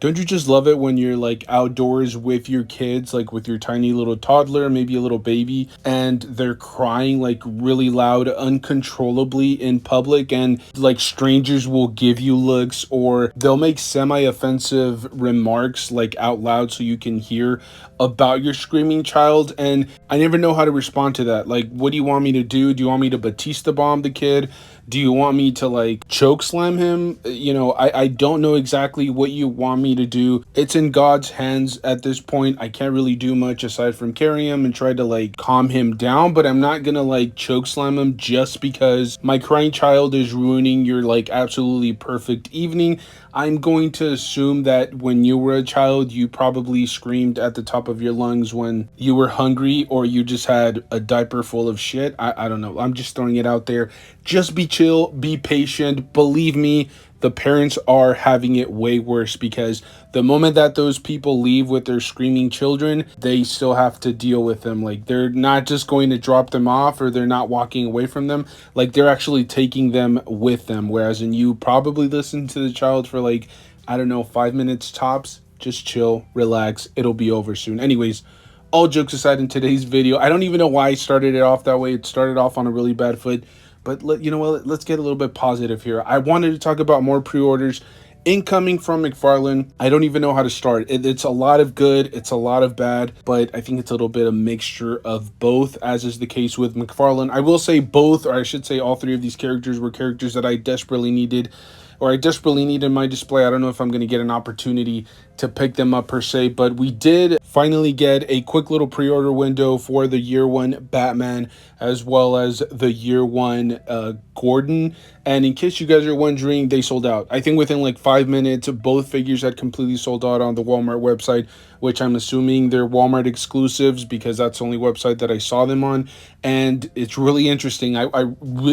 Don't you just love it when you're like outdoors with your kids, like with your tiny little toddler, maybe a little baby, and they're crying like really loud, uncontrollably in public, and like strangers will give you looks or they'll make semi-offensive remarks like out loud so you can hear about your screaming child, and I never know how to respond to that. Like, what do you want me to do? Do you want me to Batista bomb the kid? Do you want me to like choke slam him? You know, I don't know exactly what you want me to do. It's in God's hands at this point. I can't really do much aside from carry him and try to like calm him down, but I'm not gonna like choke slam him just because my crying child is ruining your like absolutely perfect evening. I'm going to assume that when you were a child, you probably screamed at the top of your lungs when you were hungry or you just had a diaper full of shit. I don't know. I'm just throwing it out there. Just be chill, be patient. Believe me, the parents are having it way worse because the moment that those people leave with their screaming children, they still have to deal with them. Like, they're not just going to drop them off or they're not walking away from them. Like, they're actually taking them with them. Whereas in you probably listen to the child for like, I don't know, 5 minutes tops. Just chill, relax. It'll be over soon. Anyways, all jokes aside, in today's video, I don't even know why I started it off that way. It started off on a really bad foot. But you know what? Let's get a little bit positive here. I wanted to talk about more pre-orders incoming from McFarlane. I don't even know how to start. It's a lot of good, it's a lot of bad, but I think it's a little bit of mixture of both, as is the case with McFarlane. I will say both, or I should say all three of these characters were characters that I desperately needed, or I desperately need in my display. I don't know if I'm going to get an opportunity to pick them up per se, but we did finally get a quick little pre-order window for the year one Batman as well as the year one Gordon. And in case you guys are wondering, they sold out. I think within like 5 minutes, both figures had completely sold out on the Walmart website, which I'm assuming they're Walmart exclusives because that's the only website that I saw them on. And it's really interesting.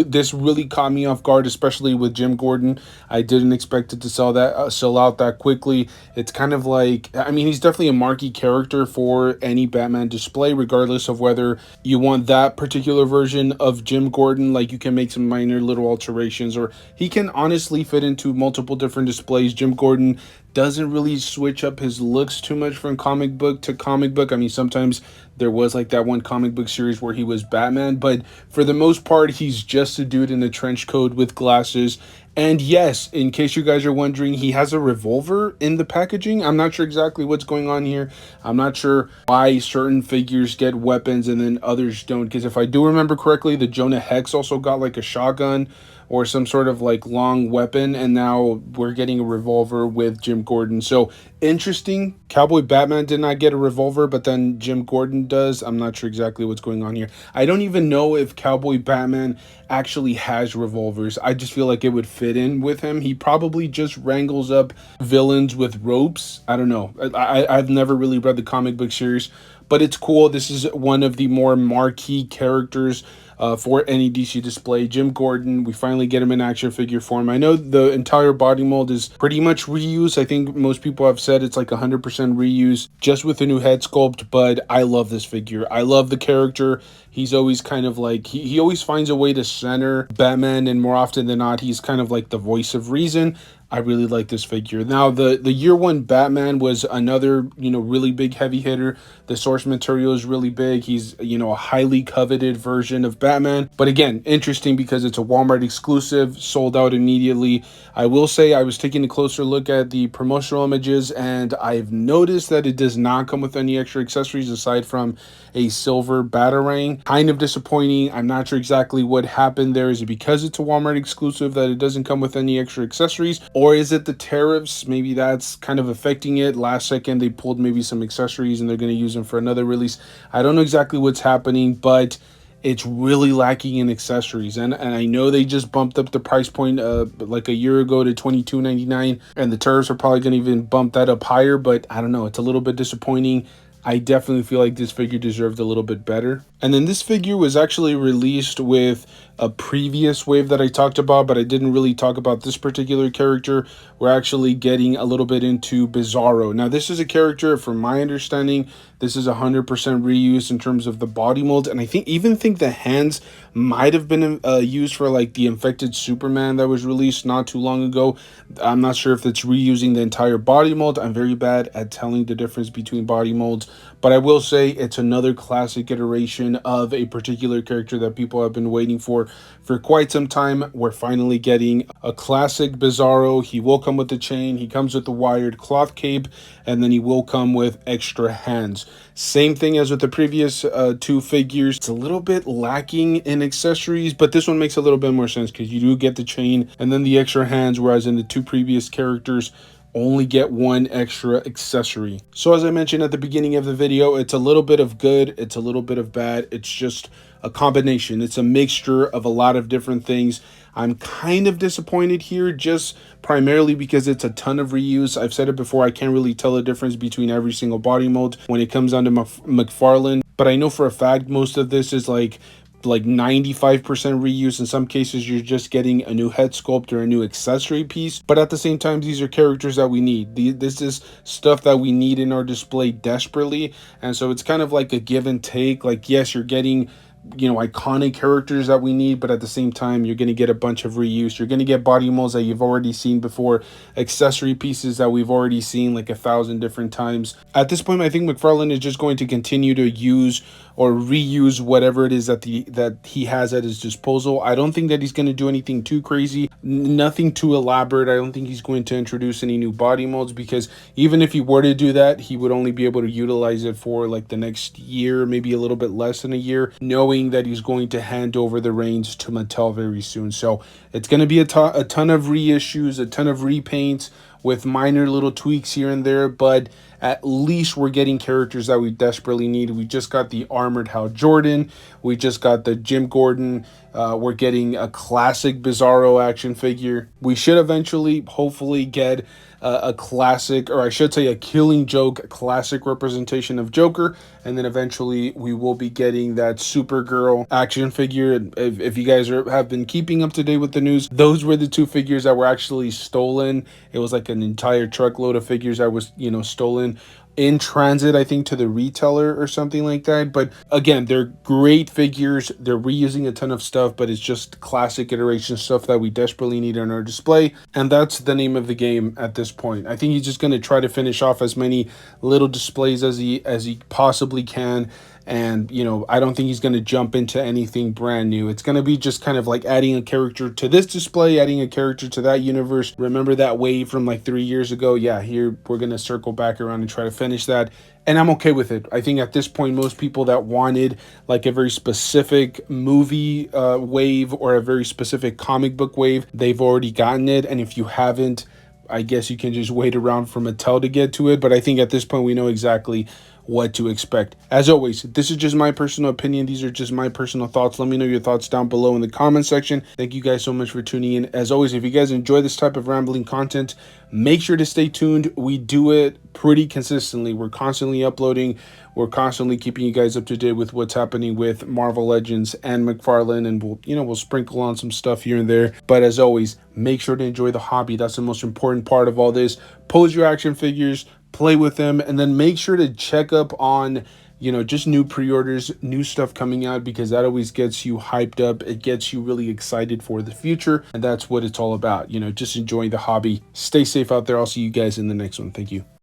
This really caught me off guard, especially with Jim Gordon. I didn't expect it to sell out that quickly. It's kind of like, I mean, he's definitely a marquee character for any Batman display, regardless of whether you want that particular version of Jim Gordon. Like, you can make some minor little alterations, or he can honestly fit into multiple different displays. Jim Gordon doesn't really switch up his looks too much from comic book to comic book. I mean, sometimes there was like that one comic book series where he was Batman, but for the most part, he's just a dude in a trench coat with glasses. And yes, in case you guys are wondering, he has a revolver in the packaging. I'm not sure exactly what's going on here. I'm not sure why certain figures get weapons and then others don't. Because if I do remember correctly, the Jonah Hex also got like a shotgun or some sort of like long weapon, and now we're getting a revolver with Jim Gordon. So interesting. Cowboy Batman did not get a revolver, but then Jim Gordon does. I'm not sure exactly what's going on here. I don't even know if Cowboy Batman actually has revolvers. I just feel like it would fit in with him. He probably just wrangles up villains with ropes. I don't know. I've never really read the comic book series, but it's cool. This is one of the more marquee characters for any DC display. Jim Gordon, we finally get him in action figure form. I know the entire body mold is pretty much reused. I think most people have said it's like 100% reuse just with a new head sculpt, but I love this figure. I love the character. He's always kind of like, he always finds a way to center Batman, and more often than not, he's kind of like the voice of reason. I really like this figure. Now, the year one Batman was another, really big heavy hitter. The source material is really big. He's, a highly coveted version of Batman. But again, interesting because it's a Walmart exclusive, sold out immediately. I will say I was taking a closer look at the promotional images, and I've noticed that it does not come with any extra accessories aside from a silver Batarang. Kind of disappointing. I'm not sure exactly what happened there. Is it because it's a Walmart exclusive that it doesn't come with any extra accessories? Or is it the tariffs? Maybe that's kind of affecting it. Last second, they pulled maybe some accessories and they're going to use them for another release. I don't know exactly what's happening, but it's really lacking in accessories. And I know they just bumped up the price point like a year ago to $22.99. And the tariffs are probably going to even bump that up higher. But I don't know. It's a little bit disappointing. I definitely feel like this figure deserved a little bit better. And then this figure was actually released with a previous wave that I talked about, but I didn't really talk about this particular character. We're actually getting a little bit into Bizarro. Now, this is a character, from my understanding, this is 100% reused in terms of the body mold, and I think the hands might have been used for like the infected Superman that was released not too long ago. I'm not sure if it's reusing the entire body mold. I'm very bad at telling the difference between body molds, but I will say it's another classic iteration of a particular character that people have been waiting for quite some time. We're finally getting a classic Bizarro. He will come with the chain, he comes with the wired cloth cape, and then he will come with extra hands. Same thing as with the previous two figures. It's a little bit lacking in accessories, but this one makes a little bit more sense because you do get the chain and then the extra hands, whereas in the two previous characters only get one extra accessory. So as I mentioned at the beginning of the video, it's a little bit of good, it's a little bit of bad. It's just a combination. It's a mixture of a lot of different things. I'm kind of disappointed here, just primarily because it's a ton of reuse. I've said it before, I can't really tell the difference between every single body mold when it comes down to McFarlane, but I know for a fact most of this is like 95% reuse. In some cases you're just getting a new head sculpt or a new accessory piece, but at the same time these are characters that we need. This is stuff that we need in our display desperately, and so it's kind of like a give and take. Like, yes, you're getting, you know, iconic characters that we need, but at the same time you're going to get a bunch of reuse. You're going to get body molds that you've already seen before, accessory pieces that we've already seen like 1,000 different times. At this point, I think McFarlane is just going to continue to use or reuse whatever it is that he has at his disposal. I don't think that he's going to do anything too crazy, nothing too elaborate. I don't think he's going to introduce any new body molds, because even if he were to do that, he would only be able to utilize it for like the next year, maybe a little bit less than a year, knowing that he's going to hand over the reins to Mattel very soon. So it's going to be a ton of reissues, a ton of repaints with minor little tweaks here and there, but at least we're getting characters that we desperately need. We just got the armored Hal Jordan, we just got the Jim Gordon, we're getting a classic Bizarro action figure. We should eventually hopefully get a classic, or I should say a Killing Joke classic representation of Joker, and then eventually we will be getting that Supergirl action figure. If you guys have been keeping up to date with the news, those were the two figures that were actually stolen. It was like an entire truckload of figures that was, you know, stolen in transit, I think, to the retailer or something like that. But again, they're great figures. They're reusing a ton of stuff, but it's just classic iteration stuff that we desperately need on our display, and that's the name of the game at this point. I think he's just going to try to finish off as many little displays as he possibly can. And, you know, I don't think he's going to jump into anything brand new. It's going to be just kind of like adding a character to this display, adding a character to that universe. Remember that wave from like 3 years ago? Yeah, here we're going to circle back around and try to finish that. And I'm okay with it. I think at this point, most people that wanted like a very specific movie wave or a very specific comic book wave, they've already gotten it. And if you haven't, I guess you can just wait around for Mattel to get to it. But I think at this point, we know exactly what to expect. As always, this is just my personal opinion. These are just my personal thoughts. Let me know your thoughts down below in the comment section. Thank you guys so much for tuning in. As always, if you guys enjoy this type of rambling content, make sure to stay tuned. We do it pretty consistently. We're constantly uploading. We're constantly keeping you guys up to date with what's happening with Marvel Legends and McFarlane, and we'll sprinkle on some stuff here and there. But as always, make sure to enjoy the hobby. That's the most important part of all this. Pose your action figures, play with them, and then make sure to check up on, you know, just new pre-orders, new stuff coming out, because that always gets you hyped up. It gets you really excited for the future, and that's what it's all about, you know, just enjoying the hobby. Stay safe out there. I'll see you guys in the next one. Thank you.